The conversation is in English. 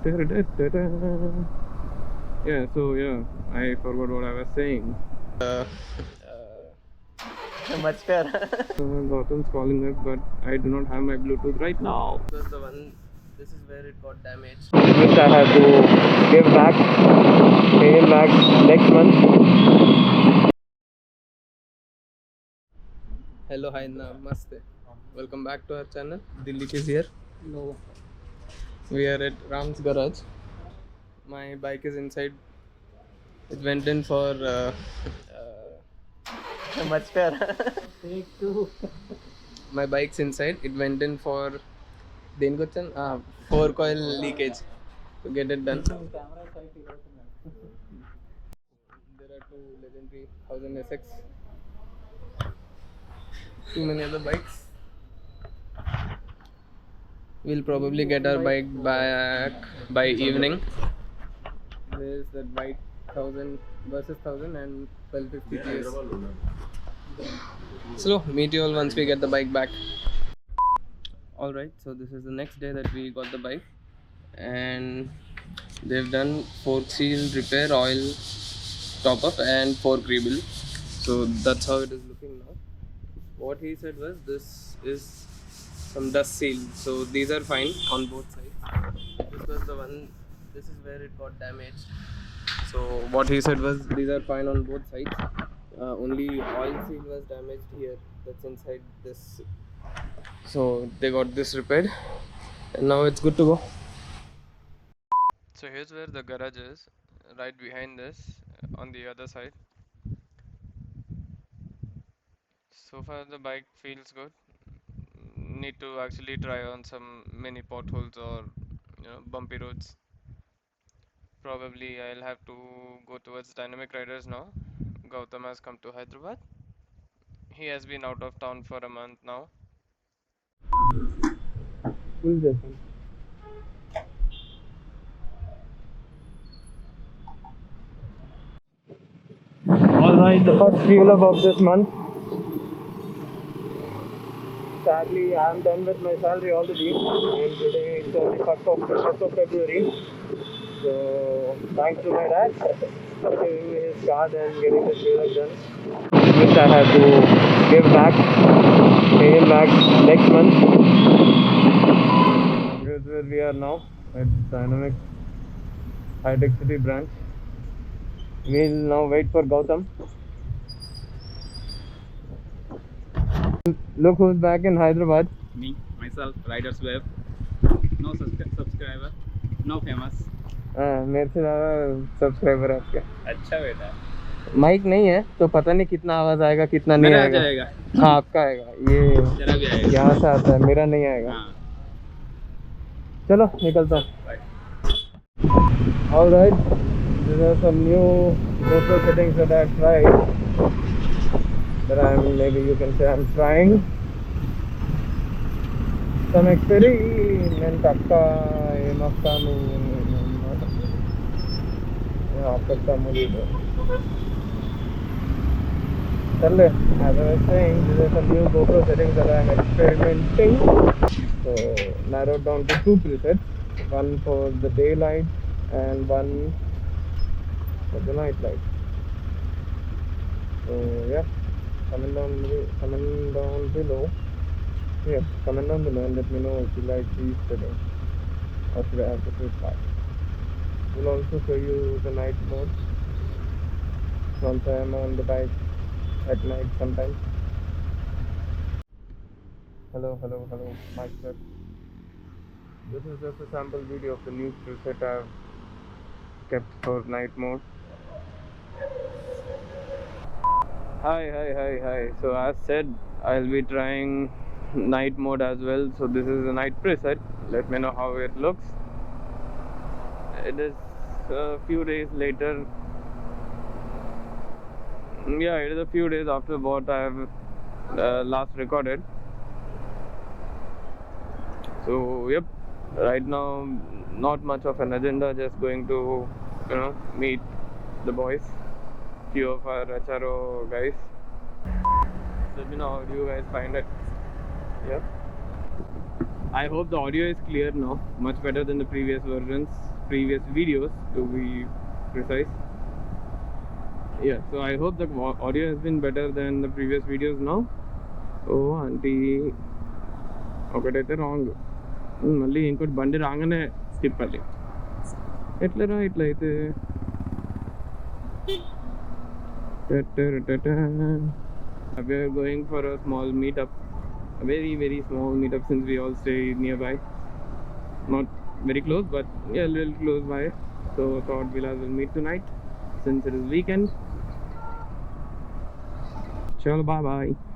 Yeah, so yeah, I forgot what I was saying. Much fair. Gautam's calling us, but I do not have my Bluetooth right now. This was the one. This is where it got damaged. Which I have to give back, pay him back next month. Hello, hi, namaste. Welcome back to our channel. Dilip is here. No. We are at Ram's garage. My bike is inside. It went in for much fair. Take two. My bike's inside. It went in for Dengochan 4 coil leakage to get it done. There are two legendary 1000 SX. Too many other bikes. We'll probably get our bike back by evening. There's that white 1000 versus 1000 and 1250 PS. So meet you all once we get the bike back. Alright, so this is the next day that we got the bike, and they've done fork seal repair, oil top up and fork rebuild. So that's how it is looking now. What he said was this is some dust seal, so these are fine on both sides. This was the one. This is where it got damaged. So what he said was these are fine on both sides. Only oil seal was damaged here. That's inside this. So they got this repaired, and now it's good to go. So here's where the garage is, right behind this, on the other side. So far the bike feels good. Need to actually try on some mini potholes or bumpy roads. Probably I'll have to go towards dynamic riders now. Gautam has come to Hyderabad. He has been out of town for a month now. Alright, the first fuel up of this month. Sadly, I am done with my salary already, and today is the 1st of February. So, thanks to my dad for giving me his card and getting the fuel up done. Which I have to give back, pay him back next month. Here's where we are now, at Dynamic High-Tech City branch. We'll now wait for Gautam. Look who's back in Hyderabad. Me, myself, Riders Web. No subscriber, no famous. मेरे से ज़्यादा subscriber है आपके. अच्छा बेटा. Mic नहीं है तो पता नहीं कितना आवाज आएगा कितना नहीं मेरा आएगा. जाएगा. हाँ आपका आएगा. ये तेरा भी आएगा. यहाँ से आता है, मेरा नहीं आएगा. हाँ. चलो निकलता हूँ. All right, these are some new GoPro settings that I've tried. Maybe you can say I'm trying some experiment. आपका ये मक्का नहीं आपका मुझे चल ले. As I was saying, these are some new GoPro settings that I'm experimenting. So narrowed down to two presets, one for the daylight and one for the night light. So yeah, comment down below. Yeah, comment down below and let me know if you like these settings or should I have to switch back. We'll also show you the night mode once I am on the bike at night sometimes. Hello, mic check. This is just a sample video of the new preset I've kept for night mode. Hi. So as said, I'll be trying night mode as well. So this is the night preset. Let me know how it looks. It is a few days later. Yeah, it is a few days after what I have last recorded. So yep, right now not much of an agenda, just going to meet the boys, few of our HRO guys. Let me know how do you guys find it. Yep. I hope the audio is clear now, much better than the previous versions, previous videos to be precise. Yeah, so I hope the audio has been better than the previous videos now. Oh, auntie, ఒకటైతే wrong, మళ్ళీ ఇంకోటి బండి రాగానే తిప్పాలి. ఎట్లరా ఇట్లా అయితే? We are going for a small meetup, a very very small meetup, since we all stay nearby, not very close but yeah, a little close by. So thought we'll meet tonight since it is weekend. Chalo, bye bye.